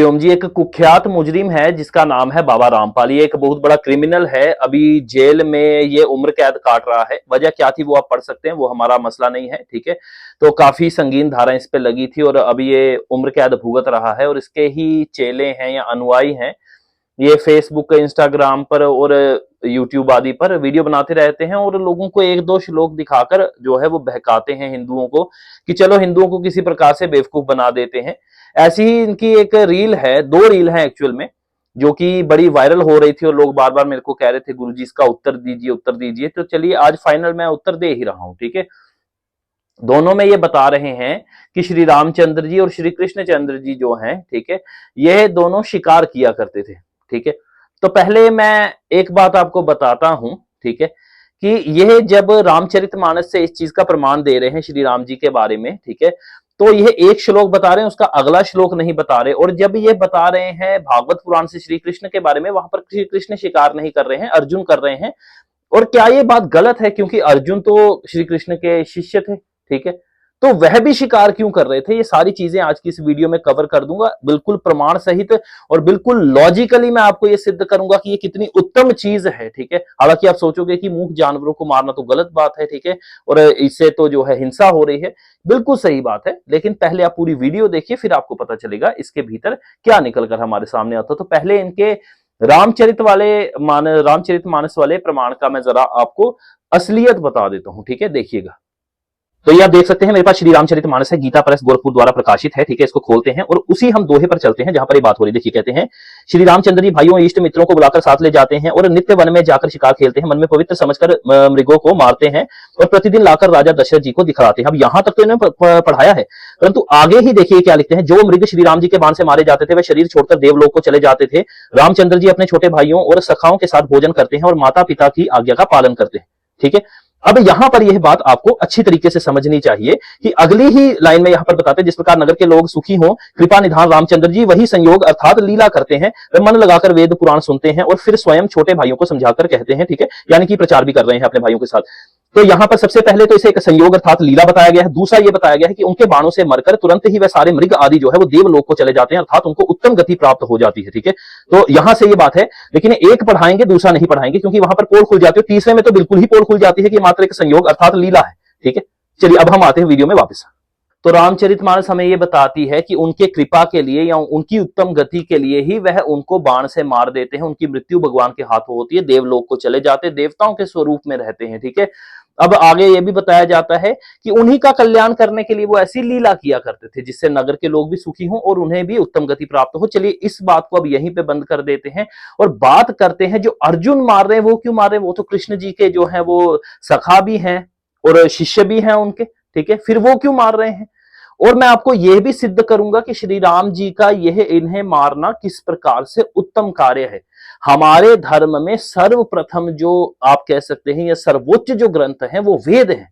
ओम जी एक कुख्यात मुजरिम है जिसका नाम है बाबा रामपाल। ये एक बहुत बड़ा क्रिमिनल है। अभी जेल में ये उम्र कैद काट रहा है। वजह क्या थी वो आप पढ़ सकते हैं, वो हमारा मसला नहीं है, ठीक है। तो काफी संगीन धारा इस पे लगी थी और अभी ये उम्र कैद भुगत रहा है और इसके ही चेले हैं या अनुयायी हैं। ये फेसबुक, इंस्टाग्राम पर और यूट्यूब आदि पर वीडियो बनाते रहते हैं और लोगों को एक दो श्लोक दिखाकर जो है वो बहकाते हैं हिंदुओं को, कि चलो हिंदुओं को किसी प्रकार से बेवकूफ बना देते हैं। ऐसी ही इनकी एक रील है, दो रील है एक्चुअल में, जो कि बड़ी वायरल हो रही थी और लोग बार बार मेरे को कह रहे थे गुरुजी इसका उत्तर दीजिए, उत्तर दीजिए। तो चलिए आज फाइनल मैं उत्तर दे ही रहा हूं, ठीक है। दोनों में ये बता रहे हैं कि श्री रामचंद्र जी और श्री कृष्णचंद्र जी जो हैं, ठीक है, यह दोनों शिकार किया करते थे, ठीक है। तो पहले मैं एक बात आपको बताता हूं, ठीक है, कि यह जब रामचरितमानस से इस चीज का प्रमाण दे रहे हैं श्री राम जी के बारे में, ठीक है, तो यह एक श्लोक बता रहे हैं, उसका अगला श्लोक नहीं बता रहे। और जब ये बता रहे हैं भागवत पुराण से श्री कृष्ण के बारे में, वहां पर श्री कृष्ण शिकार नहीं कर रहे हैं, अर्जुन कर रहे हैं। और क्या ये बात गलत है? क्योंकि अर्जुन तो श्री कृष्ण के शिष्य थे, ठीक है, तो वह भी शिकार क्यों कर रहे थे? ये सारी चीजें आज की इस वीडियो में कवर कर दूंगा, बिल्कुल प्रमाण सहित और बिल्कुल लॉजिकली मैं आपको ये सिद्ध करूंगा कि ये कितनी उत्तम चीज है, ठीक है। हालांकि आप सोचोगे कि मूक जानवरों को मारना तो गलत बात है, ठीक है, और इससे तो जो है हिंसा हो रही है। बिल्कुल सही बात है, लेकिन पहले आप पूरी वीडियो देखिए, फिर आपको पता चलेगा इसके भीतर क्या निकल कर हमारे सामने आता। तो पहले इनके रामचरित मानस वाले प्रमाण का मैं जरा आपको असलियत बता देता हूं, ठीक है, देखिएगा। तो ये आप देख सकते हैं मेरे पास श्री रामचरितमानस है, गीता प्रेस गोरखपुर द्वारा प्रकाशित है, ठीक है। इसको खोलते हैं और उसी हम दोहे पर चलते हैं जहां पर ये बात हो रही है। देखिए कहते हैं, श्री रामचंद्र जी भाइयों इष्ट मित्रों को बुलाकर साथ ले जाते हैं और नित्य वन में जाकर शिकार खेलते हैं, मन में पवित्र समझकर मृगों को मारते हैं और प्रतिदिन लाकर राजा दशरथ जी को दिखलाते हैं। अब यहां तक तो इन्होंने पढ़ाया है, परंतु आगे ही देखिए क्या लिखते हैं। जो मृग श्री राम जी के बाण से मारे जाते थे वह शरीर छोड़कर देवलोक को चले जाते थे। रामचंद्र जी अपने छोटे भाइयों और सखाओं के साथ भोजन करते हैं और माता पिता की आज्ञा का पालन करते हैं, ठीक है। अब यहां पर यह बात आपको अच्छी तरीके से समझनी चाहिए कि अगली ही लाइन में यहां पर बताते हैं, जिस प्रकार नगर के लोग सुखी हों कृपा निधान रामचंद्र जी वही संयोग अर्थात लीला करते हैं, वे मन लगाकर वेद पुराण सुनते हैं और फिर स्वयं छोटे भाइयों को समझाकर कहते हैं, ठीक है, यानी कि प्रचार भी कर रहे हैं अपने भाइयों के साथ। तो यहां पर सबसे पहले तो इसे एक संयोग अर्थात लीला बताया गया है। दूसरा ये बताया गया है कि उनके बाणों से मरकर तुरंत ही वह सारे मृग आदि जो है वो देवलोक को चले जाते हैं, अर्थात उनको उत्तम गति प्राप्त हो जाती है, ठीक है। तो यहां से ये बात है, लेकिन एक पढ़ाएंगे दूसरा नहीं पढ़ाएंगे क्योंकि वहां पर पोल खुल जाती है। तीसरे में तो बिल्कुल ही पोल खुल जाती है कि मात्र एक संयोग अर्थात लीला है, ठीक है। चलिए अब हम आते हैं वीडियो में वापस। तो रामचरितमानस हमें यह बताती है कि उनके कृपा के लिए या उनकी उत्तम गति के लिए ही वह उनको बाण से मार देते हैं। उनकी मृत्यु भगवान के हाथों होती है, देवलोक को चले जाते, देवताओं के स्वरूप में रहते हैं, ठीक है। अब आगे यह भी बताया जाता है कि उन्हीं का कल्याण करने के लिए वो ऐसी लीला किया करते थे जिससे नगर के लोग भी सुखी हों और उन्हें भी उत्तम गति प्राप्त हो। चलिए इस बात को अब यहीं पे बंद कर देते हैं और बात करते हैं जो अर्जुन मार रहे हैं वो क्यों मार रहे हैं। वो तो कृष्ण जी के जो है वो सखा भी हैं और शिष्य भी हैं उनके, ठीक है, फिर वो क्यों मार रहे हैं। और मैं आपको यह भी सिद्ध करूंगा कि श्री राम जी का यह इन्हें मारना किस प्रकार से उत्तम कार्य है। हमारे धर्म में सर्वप्रथम जो आप कह सकते हैं या सर्वोच्च जो ग्रंथ है वो वेद है।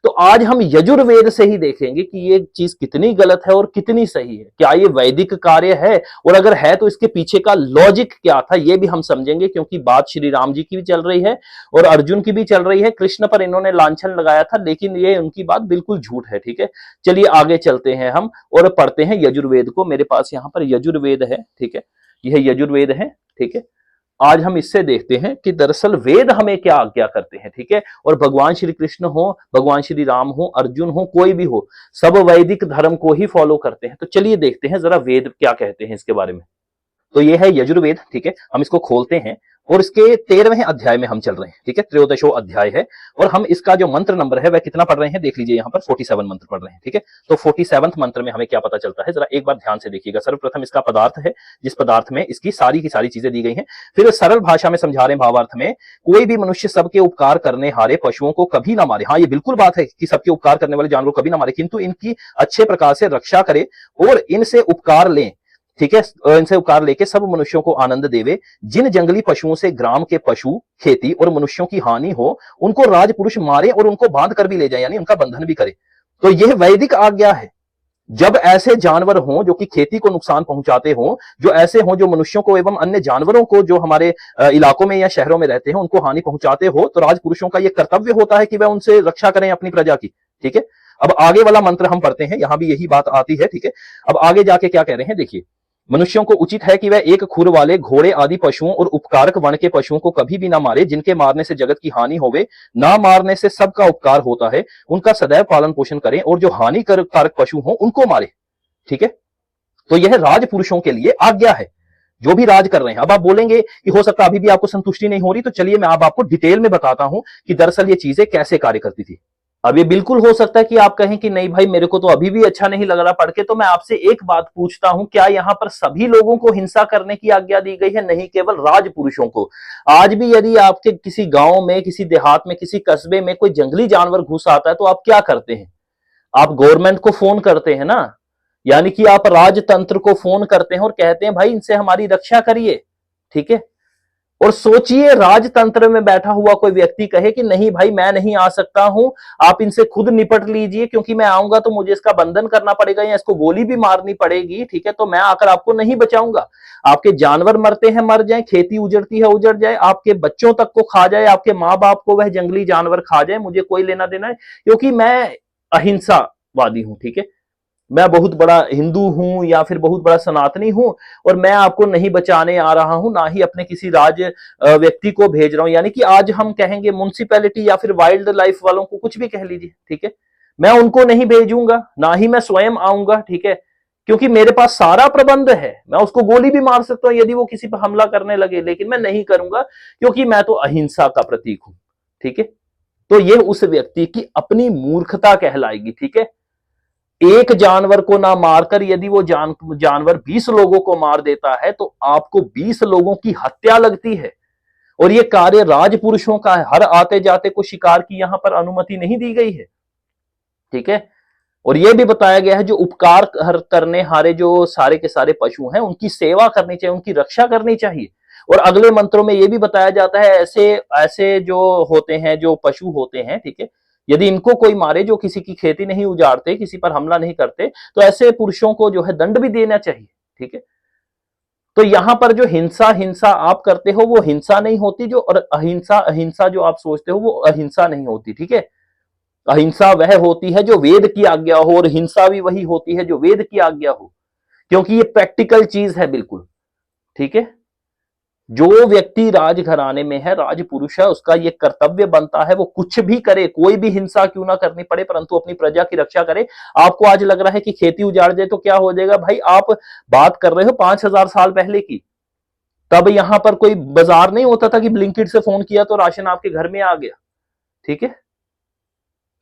तो आज हम यजुर्वेद से ही देखेंगे कि ये चीज कितनी गलत है और कितनी सही है। क्या ये वैदिक कार्य है, और अगर है तो इसके पीछे का लॉजिक क्या था ये भी हम समझेंगे, क्योंकि बात श्री राम जी की भी चल रही है और अर्जुन की भी चल रही है। कृष्ण पर इन्होंने लांछन लगाया था, लेकिन ये उनकी बात बिल्कुल झूठ है, ठीक है। चलिए आगे चलते हैं हम और पढ़ते हैं यजुर्वेद को। मेरे पास यहाँ पर यजुर्वेद है, ठीक है, यह यजुर्वेद है, ठीक है। आज हम इससे देखते हैं कि दरअसल वेद हमें क्या आज्ञा करते हैं, ठीक है। और भगवान श्री कृष्ण हो, भगवान श्री राम हो, अर्जुन हो, कोई भी हो, सब वैदिक धर्म को ही फॉलो करते हैं। तो चलिए देखते हैं जरा वेद क्या कहते हैं इसके बारे में। तो ये है यजुर्वेद, ठीक है। हम इसको खोलते हैं और इसके 13वें अध्याय में हम चल रहे हैं, ठीक है। त्रयोदशो अध्याय है और हम इसका जो मंत्र नंबर है वह कितना पढ़ रहे हैं देख लीजिए, यहाँ पर 47 मंत्र पढ़ रहे हैं, ठीक है। तो 47वें मंत्र में हमें क्या पता चलता है, जरा एक बार ध्यान से देखिएगा। सर्वप्रथम इसका पदार्थ है, जिस पदार्थ में इसकी की सारी चीजें दी गई हैं। फिर सरल भाषा में समझा रहे हैं भावार्थ में, कोई भी मनुष्य सबके उपकार करने हारे पशुओं को कभी ना मारे। हाँ, ये बिल्कुल बात है कि सबके उपकार करने वाले जानवरों को कभी ना मारे, किंतु इनकी अच्छे प्रकार से रक्षा करे और इनसे उपकार लें, ठीक है। इनसे उपकार लेके सब मनुष्यों को आनंद देवे। जिन जंगली पशुओं से ग्राम के पशु, खेती और मनुष्यों की हानि हो, उनको राजपुरुष मारे और उनको बांध कर भी ले जाए, यानी उनका बंधन भी करे। तो यह वैदिक आज्ञा है। जब ऐसे जानवर हों जो कि खेती को नुकसान पहुंचाते हों, जो ऐसे हों जो मनुष्यों को एवं अन्य जानवरों को जो हमारे इलाकों में या शहरों में रहते हैं उनको हानि पहुंचाते हो, तो राजपुरुषों का यह कर्तव्य होता है कि वह उनसे रक्षा करें अपनी प्रजा की, ठीक है। अब आगे वाला मंत्र हम पढ़ते हैं, यहां भी यही बात आती है, ठीक है। अब आगे जाके क्या कह रहे हैं देखिए, मनुष्यों को उचित है कि वह एक खुर वाले घोड़े आदि पशुओं और उपकारक वन के पशुओं को कभी भी ना मारे, जिनके मारने से जगत की हानि होवे, ना मारने से सबका उपकार होता है। उनका सदैव पालन पोषण करें और जो हानि कारक पशु हो उनको मारे। ठीक है, तो यह राज पुरुषों के लिए आज्ञा है जो भी राज कर रहे हैं। अब आप बोलेंगे कि हो सकता है अभी भी आपको संतुष्टि नहीं हो रही, तो चलिए मैं अब आपको डिटेल में बताता हूं कि दरअसल ये चीजें कैसे कार्य करती थी। अब ये बिल्कुल हो सकता है कि आप कहें कि नहीं भाई मेरे को तो अभी भी अच्छा नहीं लग रहा पढ़ के, तो मैं आपसे एक बात पूछता हूं, क्या यहां पर सभी लोगों को हिंसा करने की आज्ञा दी गई है? नहीं, केवल राजपुरुषों को। आज भी यदि आपके किसी गांव में, किसी देहात में, किसी कस्बे में कोई जंगली जानवर घुस आता है तो आप क्या करते हैं? आप गवर्नमेंट को फोन करते हैं ना, यानी कि आप राजतंत्र को फोन करते हैं और कहते हैं भाई इनसे हमारी रक्षा करिए। ठीक है, और सोचिए राजतंत्र में बैठा हुआ कोई व्यक्ति कहे कि नहीं भाई मैं नहीं आ सकता हूं, आप इनसे खुद निपट लीजिए, क्योंकि मैं आऊंगा तो मुझे इसका बंधन करना पड़ेगा या इसको गोली भी मारनी पड़ेगी। ठीक है, तो मैं आकर आपको नहीं बचाऊंगा। आपके जानवर मरते हैं मर जाए, खेती उजड़ती है उजड़ जाए, आपके बच्चों तक को खा जाए, आपके माँ बाप को वह जंगली जानवर खा जाए, मुझे कोई लेना देना है, क्योंकि मैं अहिंसावादी हूं। ठीक है, मैं बहुत बड़ा हिंदू हूं या फिर बहुत बड़ा सनातनी हूं और मैं आपको नहीं बचाने आ रहा हूं, ना ही अपने किसी राज व्यक्ति को भेज रहा हूं। यानी कि आज हम कहेंगे म्युनिसिपैलिटी या फिर वाइल्ड लाइफ वालों को, कुछ भी कह लीजिए। ठीक है, मैं उनको नहीं भेजूंगा, ना ही मैं स्वयं आऊंगा। ठीक है, क्योंकि मेरे पास सारा प्रबंध है, मैं उसको गोली भी मार सकता हूं यदि वो किसी पर हमला करने लगे, लेकिन मैं नहीं करूंगा क्योंकि मैं तो अहिंसा का प्रतीक हूं। ठीक है, तो ये उस व्यक्ति की अपनी मूर्खता कहलाएगी। ठीक है, एक जानवर को ना मारकर यदि वो जानवर 20 लोगों को मार देता है तो आपको 20 लोगों की हत्या लगती है। और ये कार्य राजपुरुषों का है, हर आते जाते को शिकार की यहां पर अनुमति नहीं दी गई है। ठीक है, और यह भी बताया गया है जो उपकार करने हारे जो सारे के सारे पशु हैं उनकी सेवा करनी चाहिए, उनकी रक्षा करनी चाहिए। और अगले मंत्रों में यह भी बताया जाता है ऐसे ऐसे जो होते हैं, जो पशु होते हैं, ठीक है, यदि इनको कोई मारे जो किसी की खेती नहीं उजाड़ते, किसी पर हमला नहीं करते, तो ऐसे पुरुषों को जो है दंड भी देना चाहिए। ठीक है, तो यहां पर जो हिंसा हिंसा आप करते हो वो हिंसा नहीं होती, जो और अहिंसा अहिंसा जो आप सोचते हो वो अहिंसा नहीं होती। ठीक है, अहिंसा वह होती है जो वेद की आज्ञा हो, और हिंसा भी वही होती है जो वेद की आज्ञा हो, क्योंकि ये प्रैक्टिकल चीज है बिल्कुल। ठीक है, जो व्यक्ति राजघराने में है, राजपुरुष है, उसका ये कर्तव्य बनता है वो कुछ भी करे, कोई भी हिंसा क्यों ना करनी पड़े, परंतु अपनी प्रजा की रक्षा करे। आपको आज लग रहा है कि खेती उजाड़ जाए तो क्या हो जाएगा? भाई आप बात कर रहे हो 5000 साल पहले की, तब यहां पर कोई बाजार नहीं होता था कि ब्लिंकिट से फोन किया तो राशन आपके घर में आ गया। ठीक है,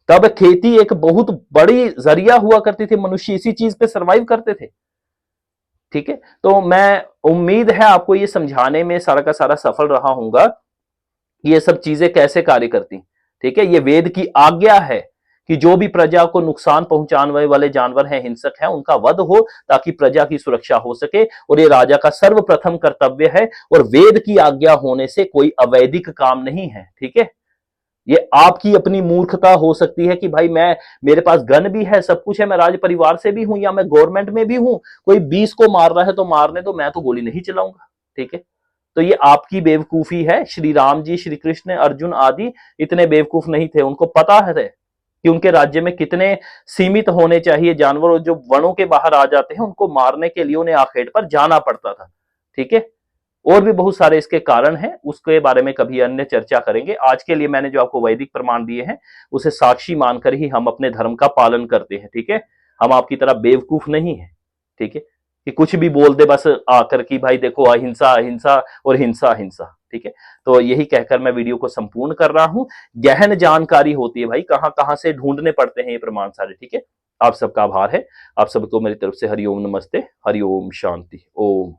तब खेती एक बहुत बड़ी जरिया हुआ करती थी, मनुष्य इसी चीज पे सरवाइव करते थे। ठीक है, तो मैं उम्मीद है आपको ये समझाने में सारा का सारा सफल रहा हूंगा कि ये सब चीजें कैसे कार्य करती। ठीक है, ये वेद की आज्ञा है कि जो भी प्रजा को नुकसान पहुंचाने वाले जानवर हैं, हिंसक हैं, उनका वध हो ताकि प्रजा की सुरक्षा हो सके, और ये राजा का सर्वप्रथम कर्तव्य है, और वेद की आज्ञा होने से कोई अवैधिक काम नहीं है। ठीक है, ये आपकी अपनी मूर्खता हो सकती है कि भाई मैं, मेरे पास गन भी है, सब कुछ है, मैं राज परिवार से भी हूं या मैं गवर्नमेंट में भी हूं, कोई 20 को मार रहा है तो मारने दो, मैं तो गोली नहीं चलाऊंगा। ठीक है, तो ये आपकी बेवकूफी है। श्री राम जी, श्री कृष्ण, अर्जुन आदि इतने बेवकूफ नहीं थे, उनको पता है कि उनके राज्य में कितने सीमित होने चाहिए जानवर, और जो वनों के बाहर आ जाते हैं उनको मारने के लिए उन्हें आखेट पर जाना पड़ता था। ठीक है, और भी बहुत सारे इसके कारण हैं, उसके बारे में कभी अन्य चर्चा करेंगे। आज के लिए मैंने जो आपको वैदिक प्रमाण दिए हैं उसे साक्षी मानकर ही हम अपने धर्म का पालन करते हैं। ठीक है, हम आपकी तरह बेवकूफ नहीं है। ठीक है, कि कुछ भी बोल दे बस आकर कि भाई देखो अहिंसा अहिंसा और हिंसा हिंसा। ठीक है, तो यही कहकर मैं वीडियो को संपूर्ण कर रहा हूं। गहन जानकारी होती है भाई, कहां कहां से ढूंढने पड़ते हैं ये प्रमाण सारे। ठीक है, आप सबका आभार है। आप सबको मेरी तरफ से हरिओम नमस्ते, हरिओम शांति, ओम।